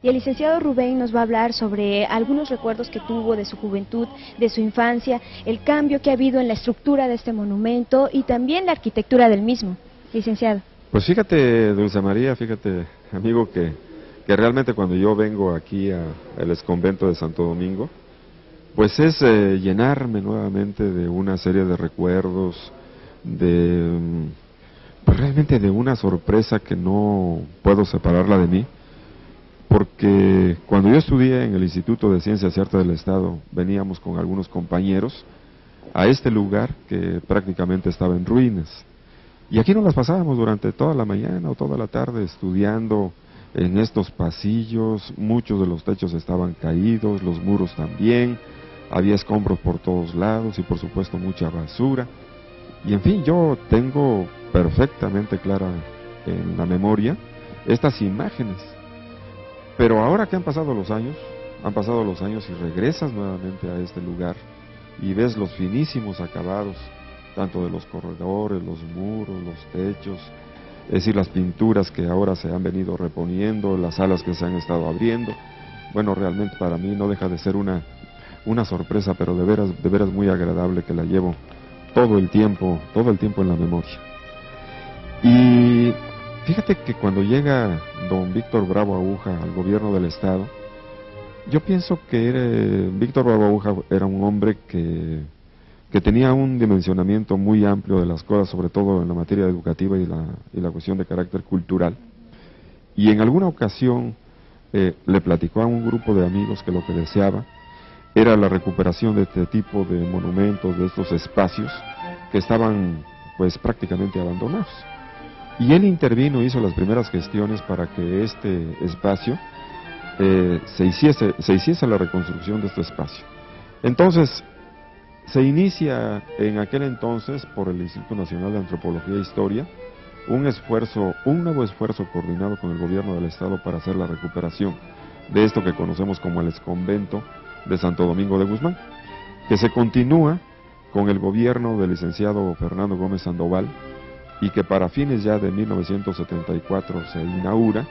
Y el licenciado Rubén nos va a hablar sobre algunos recuerdos que tuvo de su juventud, de su infancia, el cambio que ha habido en la estructura de este monumento y también la arquitectura del mismo. Licenciado. Pues fíjate, Dulce María, fíjate, amigo, que realmente cuando yo vengo aquí al exconvento de Santo Domingo, pues es llenarme nuevamente de una serie de recuerdos, pues realmente de una sorpresa que no puedo separarla de mí. Porque cuando yo estudié en el Instituto de Ciencias y Arte del Estado, veníamos con algunos compañeros a este lugar que prácticamente estaba en ruinas. Y aquí nos las pasábamos durante toda la mañana o toda la tarde estudiando en estos pasillos. Muchos de los techos estaban caídos, los muros también, había escombros por todos lados y por supuesto mucha basura. Y en fin, yo tengo perfectamente clara en la memoria estas imágenes. Pero ahora que han pasado los años y regresas nuevamente a este lugar y ves los finísimos acabados, tanto de los corredores, los muros, los techos, es decir, las pinturas que ahora se han venido reponiendo, las salas que se han estado abriendo, bueno, realmente para mí no deja de ser una sorpresa, pero de veras muy agradable, que la llevo todo el tiempo en la memoria. Y fíjate que cuando llega don Víctor Bravo Aguja al gobierno del estado, yo pienso que Víctor Bravo Aguja era un hombre que tenía un dimensionamiento muy amplio de las cosas, sobre todo en la materia educativa y la cuestión de carácter cultural. Y en alguna ocasión le platicó a un grupo de amigos que lo que deseaba era la recuperación de este tipo de monumentos, de estos espacios que estaban pues prácticamente abandonados. Y él intervino, hizo las primeras gestiones para que este espacio se hiciese la reconstrucción de este espacio. Entonces, se inicia en aquel entonces por el Instituto Nacional de Antropología e Historia un nuevo esfuerzo coordinado con el gobierno del estado para hacer la recuperación de esto que conocemos como el exconvento de Santo Domingo de Guzmán, que se continúa con el gobierno del licenciado Fernando Gómez Sandoval, y que para fines ya de 1974 se inaugura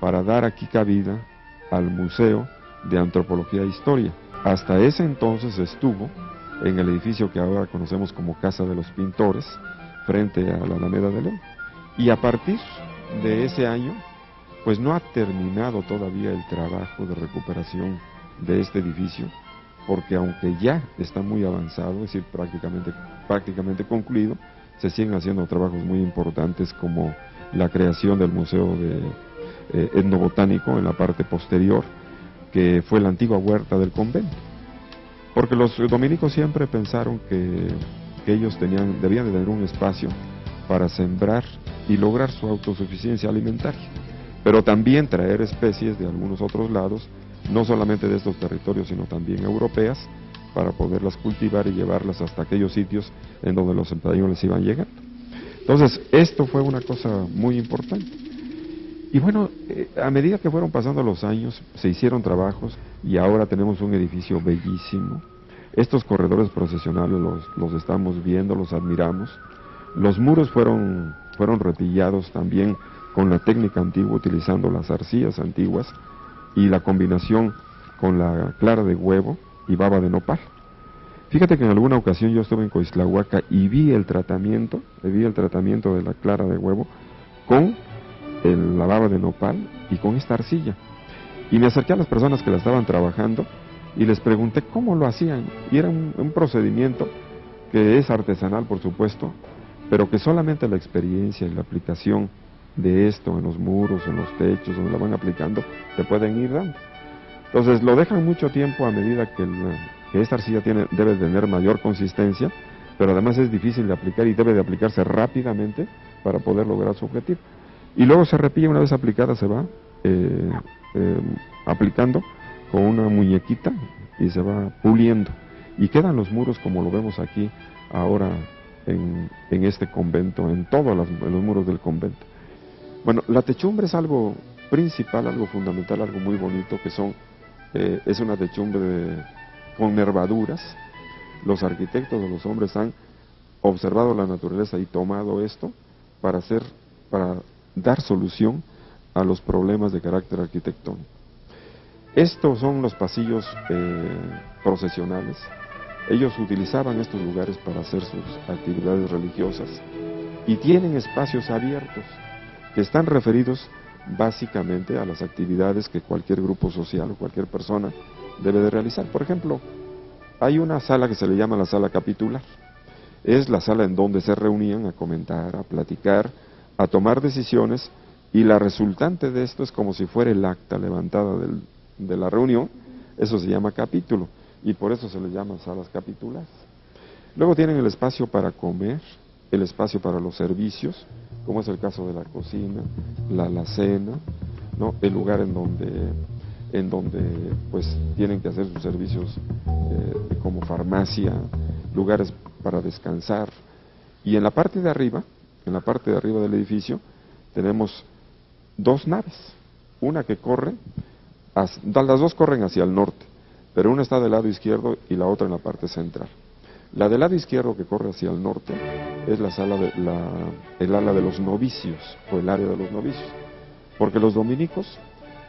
para dar aquí cabida al Museo de Antropología e Historia. Hasta ese entonces estuvo en el edificio que ahora conocemos como Casa de los Pintores, frente a la Alameda de León. Y a partir de ese año, pues no ha terminado todavía el trabajo de recuperación de este edificio, porque aunque ya está muy avanzado, es decir, prácticamente concluido, se siguen haciendo trabajos muy importantes como la creación del Museo Etnobotánico en la parte posterior, que fue la antigua huerta del convento. Porque los dominicos siempre pensaron que ellos debían de tener un espacio para sembrar y lograr su autosuficiencia alimentaria, pero también traer especies de algunos otros lados, no solamente de estos territorios, sino también europeas, para poderlas cultivar y llevarlas hasta aquellos sitios en donde los españoles iban llegando. Entonces, esto fue una cosa muy importante. Y bueno, a medida que fueron pasando los años, se hicieron trabajos y ahora tenemos un edificio bellísimo. Estos corredores procesionales los estamos viendo, los admiramos. Los muros fueron repillados también con la técnica antigua, utilizando las arcillas antiguas y la combinación con la clara de huevo y baba de nopal. Fíjate que en alguna ocasión yo estuve en Coixtlahuaca y vi el tratamiento de la clara de huevo con la baba de nopal y con esta arcilla. Y me acerqué a las personas que la estaban trabajando y les pregunté cómo lo hacían. Y era un procedimiento que es artesanal, por supuesto, pero que solamente la experiencia y la aplicación de esto en los muros, en los techos, donde la van aplicando, te pueden ir dando. Entonces lo dejan mucho tiempo a medida que esta arcilla debe tener mayor consistencia, pero además es difícil de aplicar y debe de aplicarse rápidamente para poder lograr su objetivo. Y luego se repilla, una vez aplicada se va aplicando con una muñequita y se va puliendo. Y quedan los muros como lo vemos aquí ahora en este convento, en todos los muros del convento. Bueno, la techumbre es algo principal, algo fundamental, algo muy bonito, que es una techumbre con nervaduras. Los arquitectos de los hombres han observado la naturaleza y tomado esto para dar solución a los problemas de carácter arquitectónico. Estos son los pasillos procesionales. Ellos utilizaban estos lugares para hacer sus actividades religiosas y tienen espacios abiertos que están referidos básicamente a las actividades que cualquier grupo social o cualquier persona debe de realizar. Por ejemplo, hay una sala que se le llama la sala capitular. Es la sala en donde se reunían a comentar, a platicar, a tomar decisiones, y la resultante de esto es como si fuera el acta levantada de la reunión. Eso se llama capítulo y por eso se le llama salas capitulares. Luego tienen el espacio para comer, el espacio para los servicios, como es el caso de la cocina, la alacena, ¿no? El lugar en donde pues tienen que hacer sus servicios como farmacia, lugares para descansar. Y en la parte de arriba del edificio, tenemos dos naves, una que corre, las dos corren hacia el norte, pero una está del lado izquierdo y la otra en la parte central. La del lado izquierdo, que corre hacia el norte, es la sala el ala de los novicios, o el área de los novicios, porque los dominicos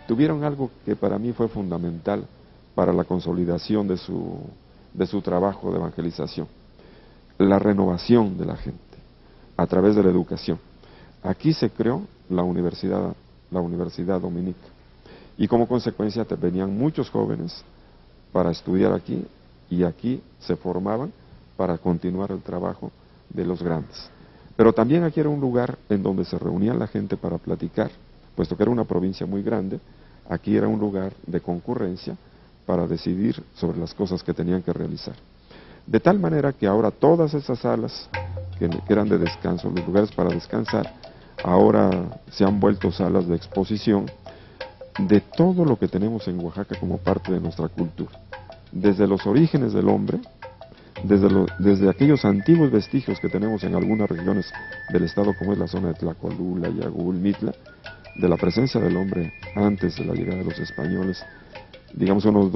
tuvieron algo que para mí fue fundamental para la consolidación de su trabajo de evangelización: la renovación de la gente a través de la educación. Aquí se creó la universidad dominica, y como consecuencia venían muchos jóvenes para estudiar aquí, y aquí se formaban para continuar el trabajo de los grandes. Pero también aquí era un lugar en donde se reunía la gente para platicar, puesto que era una provincia muy grande. Aquí era un lugar de concurrencia para decidir sobre las cosas que tenían que realizar. De tal manera que ahora todas esas salas que eran de descanso, los lugares para descansar, ahora se han vuelto salas de exposición de todo lo que tenemos en Oaxaca como parte de nuestra cultura, desde los orígenes del hombre, desde aquellos antiguos vestigios que tenemos en algunas regiones del estado, como es la zona de Tlacolula, Yagul, Mitla, de la presencia del hombre antes de la llegada de los españoles, digamos unos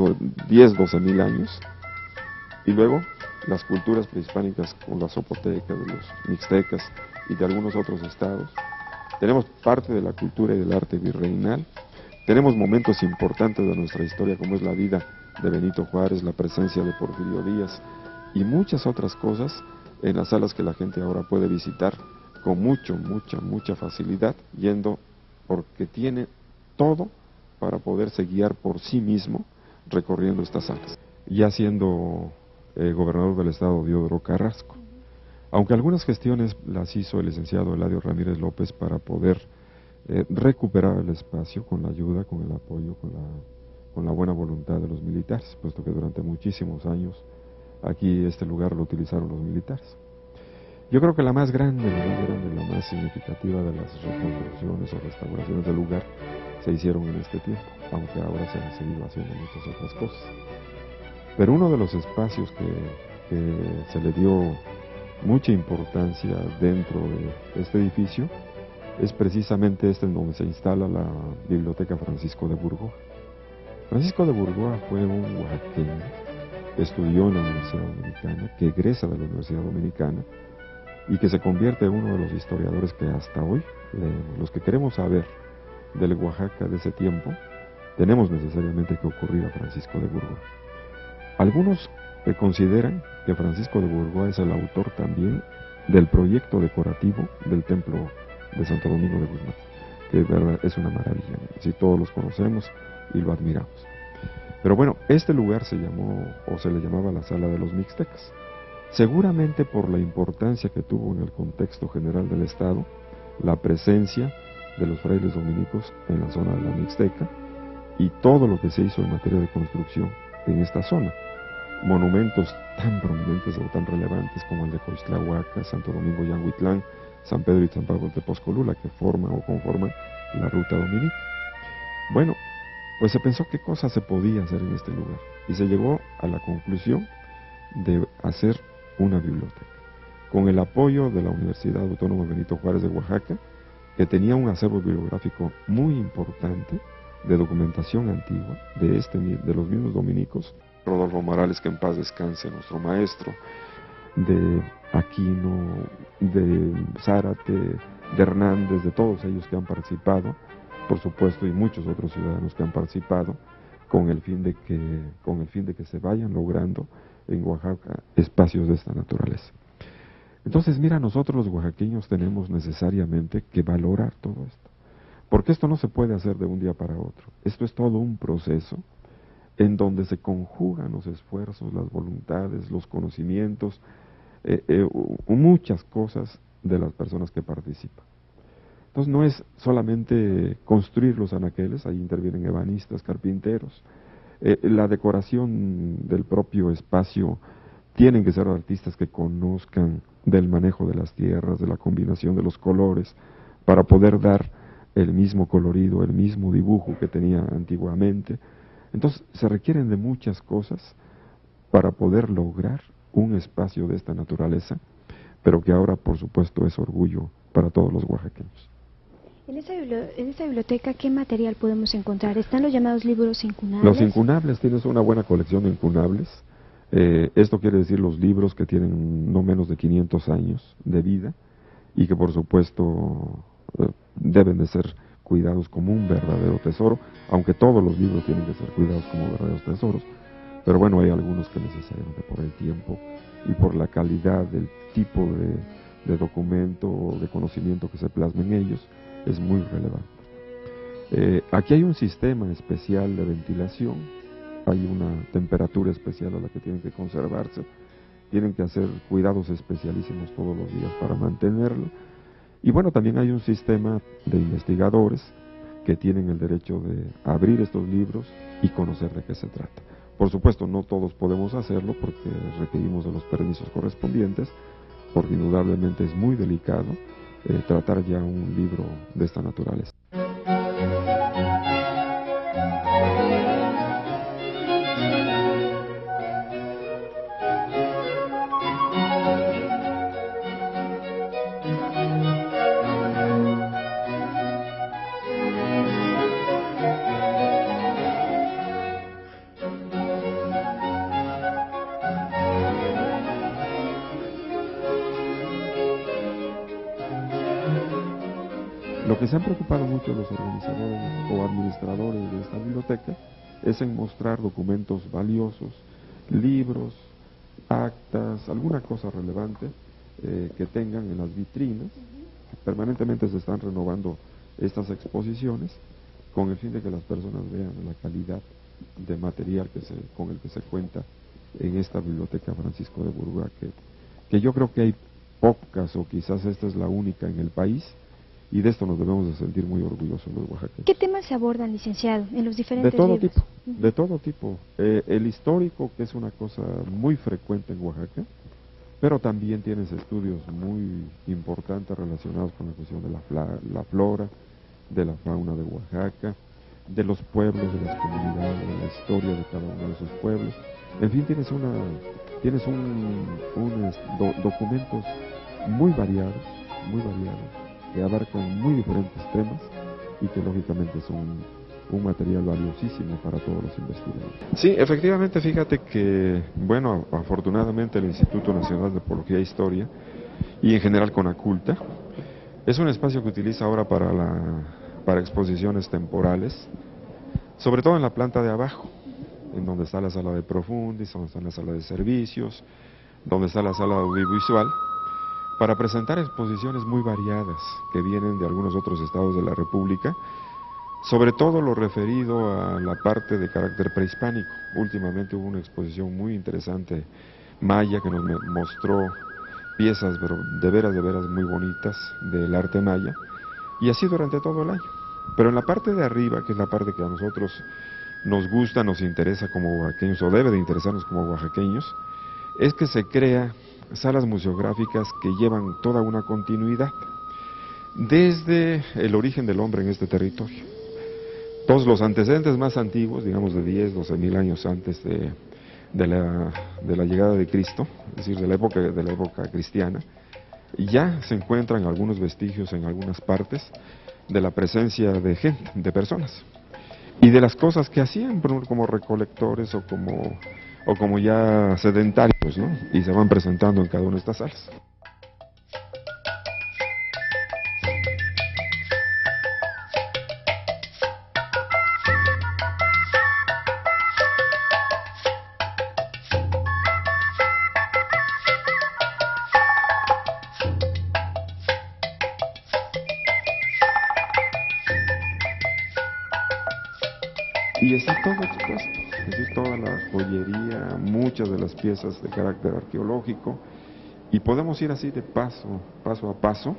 10, 12 mil años, y luego las culturas prehispánicas como la zapoteca, de los mixtecas y de algunos otros estados. Tenemos parte de la cultura y del arte virreinal. Tenemos momentos importantes de nuestra historia, como es la vida de Benito Juárez, la presencia de Porfirio Díaz y muchas otras cosas en las salas que la gente ahora puede visitar con mucha facilidad, yendo porque tiene todo para poderse guiar por sí mismo recorriendo estas salas. Ya siendo gobernador del estado Diodoro Carrasco, aunque algunas gestiones las hizo el licenciado Eladio Ramírez López para poder recuperar el espacio con la ayuda, con el apoyo, con la buena voluntad de los militares, puesto que durante muchísimos años aquí este lugar lo utilizaron los militares. Yo creo que la más grande, la más significativa de las reconstrucciones o restauraciones del lugar se hicieron en este tiempo, aunque ahora se han seguido haciendo muchas otras cosas. Pero uno de los espacios que se le dio mucha importancia dentro de este edificio es precisamente este en donde se instala la Biblioteca Francisco de Burgoa. Francisco de Burgoa fue un oaxaqueño que estudió en la Universidad Dominicana, que egresa de la Universidad Dominicana y que se convierte en uno de los historiadores que hasta hoy leemos. Los que queremos saber del Oaxaca de ese tiempo, tenemos necesariamente que ocurrir a Francisco de Burgoa. Algunos consideran que Francisco de Burgoa es el autor también del proyecto decorativo del templo de Santo Domingo de Guzmán, que de verdad es una maravilla, ¿no? Si todos los conocemos y lo admiramos. Pero bueno, este lugar se llamó, o se le llamaba, la Sala de los Mixtecas, seguramente por la importancia que tuvo en el contexto general del estado la presencia de los frailes dominicos en la zona de la Mixteca y todo lo que se hizo en materia de construcción en esta zona. Monumentos tan prominentes o tan relevantes como el de Coixtlahuaca, Santo Domingo Yanguitlán, San Pedro y San Pablo de Tepozcolula, que forman o conforman la ruta dominica. Bueno, pues se pensó qué cosas se podía hacer en este lugar y se llegó a la conclusión de hacer una biblioteca con el apoyo de la Universidad Autónoma Benito Juárez de Oaxaca, que tenía un acervo bibliográfico muy importante de documentación antigua de los mismos dominicos. Rodolfo Morales, que en paz descanse, nuestro maestro, de Aquino, de Zárate, de Hernández, de todos ellos que han participado, por supuesto, y muchos otros ciudadanos que han participado, con el fin de que se vayan logrando en Oaxaca espacios de esta naturaleza. Entonces, mira, nosotros los oaxaqueños tenemos necesariamente que valorar todo esto, porque esto no se puede hacer de un día para otro. Esto es todo un proceso en donde se conjugan los esfuerzos, las voluntades, los conocimientos, muchas cosas de las personas que participan. Entonces no es solamente construir los anaqueles, ahí intervienen ebanistas, carpinteros, la decoración del propio espacio, tienen que ser artistas que conozcan del manejo de las tierras, de la combinación de los colores, para poder dar el mismo colorido, el mismo dibujo que tenía antiguamente. Entonces se requieren de muchas cosas para poder lograr un espacio de esta naturaleza, pero que ahora por supuesto es orgullo para todos los oaxaqueños. En esta biblioteca, ¿qué material podemos encontrar? ¿Están los llamados libros incunables? Los incunables, tienes una buena colección de incunables. Esto quiere decir los libros que tienen no menos de 500 años de vida y que por supuesto deben de ser cuidados como un verdadero tesoro, aunque todos los libros tienen que ser cuidados como verdaderos tesoros, pero bueno, hay algunos que necesariamente por el tiempo y por la calidad del tipo de documento o de conocimiento que se plasma en ellos, es muy relevante. Aquí hay un sistema especial de ventilación, hay una temperatura especial a la que tienen que conservarse, tienen que hacer cuidados especialísimos todos los días para mantenerlo, y bueno, también hay un sistema de investigadores que tienen el derecho de abrir estos libros y conocer de qué se trata. Por supuesto, no todos podemos hacerlo porque requerimos de los permisos correspondientes, porque indudablemente es muy delicado tratar ya un libro de esta naturaleza. Lo que se han preocupado mucho los organizadores o administradores de esta biblioteca es en mostrar documentos valiosos, libros, actas, alguna cosa relevante que tengan en las vitrinas. Permanentemente se están renovando estas exposiciones con el fin de que las personas vean la calidad de material con el que se cuenta en esta biblioteca Francisco de Burgua, que yo creo que hay pocas o quizás esta es la única en el país. Y de esto nos debemos de sentir muy orgullosos los oaxaqueños. ¿Qué temas se abordan, licenciado, en los diferentes de todo libros? tipo, de todo tipo. El histórico, que es una cosa muy frecuente en Oaxaca, pero también tienes estudios muy importantes relacionados con la cuestión de la flora, de la fauna de Oaxaca, de los pueblos, de las comunidades, de la historia de cada uno de esos pueblos. En fin, tienes documentos muy variados, que abarcan muy diferentes temas y que lógicamente son un material valiosísimo para todos los investigadores. Sí, efectivamente, fíjate que, bueno, afortunadamente el Instituto Nacional de Antropología e Historia y en general Conaculta es un espacio que utiliza ahora para exposiciones temporales, sobre todo en la planta de abajo, en donde está la sala de Profundis, donde está la sala de servicios, donde está la sala audiovisual, para presentar exposiciones muy variadas que vienen de algunos otros estados de la República, sobre todo lo referido a la parte de carácter prehispánico. Últimamente hubo una exposición muy interesante maya que nos mostró piezas pero de veras muy bonitas del arte maya, y así durante todo el año. Pero en la parte de arriba, que es la parte que a nosotros nos gusta, nos interesa como oaxaqueños, o debe de interesarnos como oaxaqueños, es que se crea salas museográficas que llevan toda una continuidad desde el origen del hombre en este territorio. Todos los antecedentes más antiguos, digamos de 10, 12 mil años antes de la llegada de Cristo, es decir, de la época cristiana, ya se encuentran algunos vestigios en algunas partes de la presencia de gente, de personas, y de las cosas que hacían, por ejemplo, como recolectores o como ya sedentarios, ¿no? Y se van presentando en cada una de estas salas. y está todo expuesto, es decir, toda la joyería, muchas de las piezas de carácter arqueológico, y podemos ir así de paso a paso,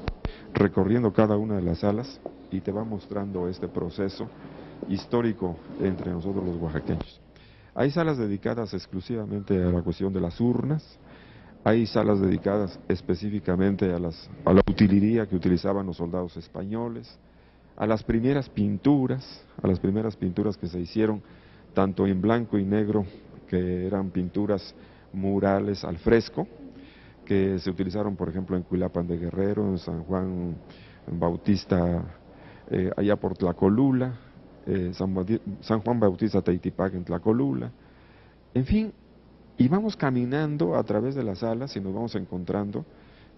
recorriendo cada una de las salas, y te va mostrando este proceso histórico entre nosotros los oaxaqueños. Hay salas dedicadas exclusivamente a la cuestión de las urnas, hay salas dedicadas específicamente a la utilería que utilizaban los soldados españoles, a las primeras pinturas que se hicieron tanto en blanco y negro, que eran pinturas murales al fresco, que se utilizaron por ejemplo en Cuilapan de Guerrero, en San Juan Bautista, allá por Tlacolula, San Juan Bautista Teitipac en Tlacolula, en fin, y vamos caminando a través de las salas y nos vamos encontrando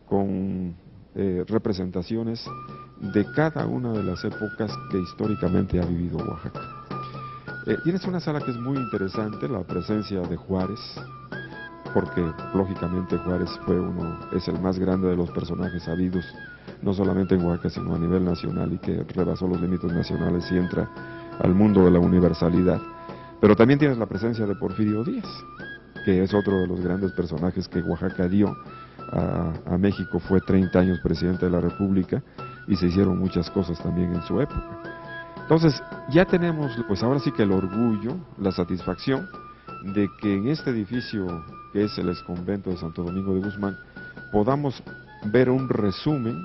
con representaciones de cada una de las épocas que históricamente ha vivido Oaxaca. Tienes una sala que es muy interesante, la presencia de Juárez, porque lógicamente Juárez es el más grande de los personajes habidos, no solamente en Oaxaca, sino a nivel nacional, y que rebasó los límites nacionales y entra al mundo de la universalidad. Pero también tienes la presencia de Porfirio Díaz, que es otro de los grandes personajes que Oaxaca dio a México. Fue 30 años presidente de la República y se hicieron muchas cosas también en su época. Entonces, ya tenemos, pues ahora sí que el orgullo, la satisfacción de que en este edificio, que es el exconvento de Santo Domingo de Guzmán, podamos ver un resumen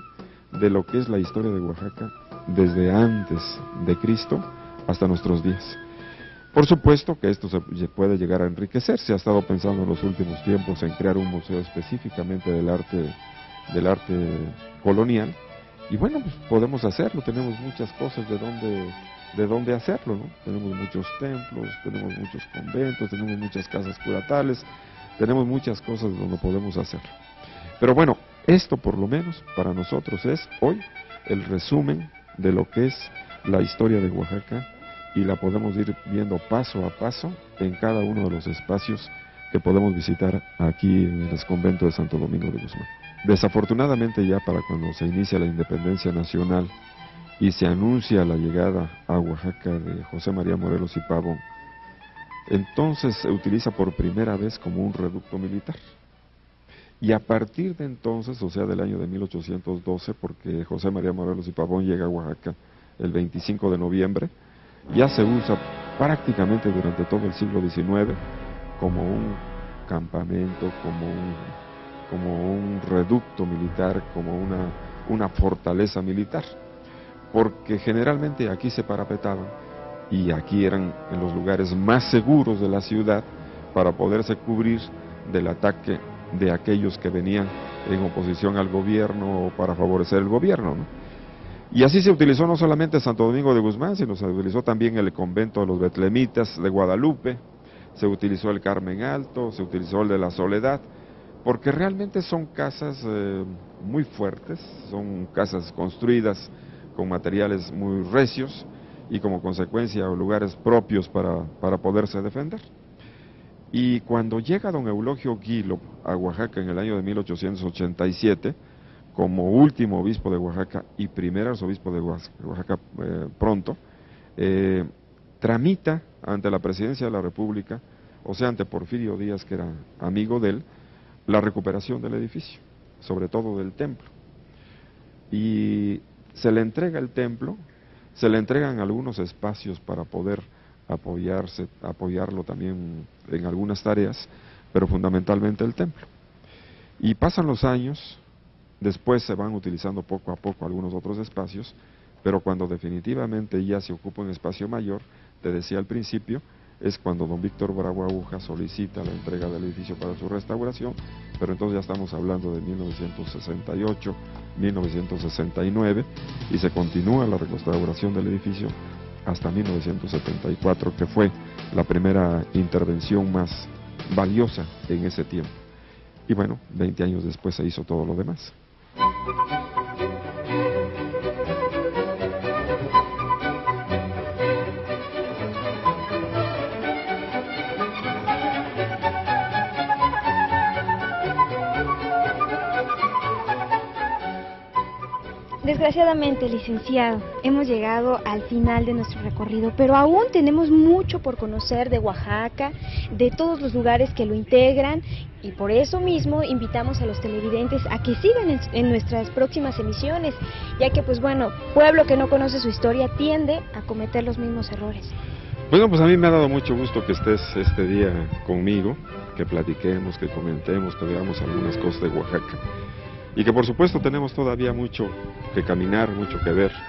de lo que es la historia de Oaxaca desde antes de Cristo hasta nuestros días. Por supuesto que esto se puede llegar a enriquecer. Se ha estado pensando en los últimos tiempos en crear un museo específicamente del arte colonial, y bueno, pues podemos hacerlo. Tenemos muchas cosas de dónde hacerlo, ¿no? Tenemos muchos templos, tenemos muchos conventos, tenemos muchas casas curatales, tenemos muchas cosas donde podemos hacerlo. Pero bueno, esto por lo menos para nosotros es hoy el resumen de lo que es la historia de Oaxaca, y la podemos ir viendo paso a paso en cada uno de los espacios que podemos visitar aquí en el exconvento de Santo Domingo de Guzmán. Desafortunadamente, ya para cuando se inicia la independencia nacional y se anuncia la llegada a Oaxaca de José María Morelos y Pavón, entonces se utiliza por primera vez como un reducto militar. Y a partir de entonces, o sea del año de 1812, porque José María Morelos y Pavón llega a Oaxaca el 25 de noviembre, ya se usa prácticamente durante todo el siglo XIX como un campamento, como un reducto militar, como una fortaleza militar, porque generalmente aquí se parapetaban y aquí eran en los lugares más seguros de la ciudad para poderse cubrir del ataque de aquellos que venían en oposición al gobierno o para favorecer el gobierno, ¿no? Y así se utilizó no solamente Santo Domingo de Guzmán, sino se utilizó también el convento de los betlemitas de Guadalupe, se utilizó el Carmen Alto, se utilizó el de la Soledad, porque realmente son casas muy fuertes, son casas construidas con materiales muy recios y como consecuencia lugares propios para poderse defender. Y cuando llega don Eulogio Guilo a Oaxaca en el año de 1887, como último obispo de Oaxaca y primer arzobispo de Oaxaca pronto, tramita ante la presidencia de la República, o sea, ante Porfirio Díaz, que era amigo de él, la recuperación del edificio, sobre todo del templo. Y se le entrega el templo, se le entregan algunos espacios para poder apoyarlo también en algunas tareas, pero fundamentalmente el templo. Y pasan los años. Después se van utilizando poco a poco algunos otros espacios, pero cuando definitivamente ya se ocupa un espacio mayor, te decía al principio, es cuando don Víctor Bravo Aguja solicita la entrega del edificio para su restauración, pero entonces ya estamos hablando de 1968, 1969, y se continúa la restauración del edificio hasta 1974, que fue la primera intervención más valiosa en ese tiempo. Y bueno, 20 años después se hizo todo lo demás. Desgraciadamente, licenciado, hemos llegado al final de nuestro recorrido, pero aún tenemos mucho por conocer de Oaxaca, de todos los lugares que lo integran, y por eso mismo invitamos a los televidentes a que sigan en nuestras próximas emisiones, ya que, pues bueno, pueblo que no conoce su historia tiende a cometer los mismos errores. Bueno, pues a mí me ha dado mucho gusto que estés este día conmigo, que platiquemos, que comentemos, que veamos algunas cosas de Oaxaca. Y que por supuesto tenemos todavía mucho que caminar, mucho que ver.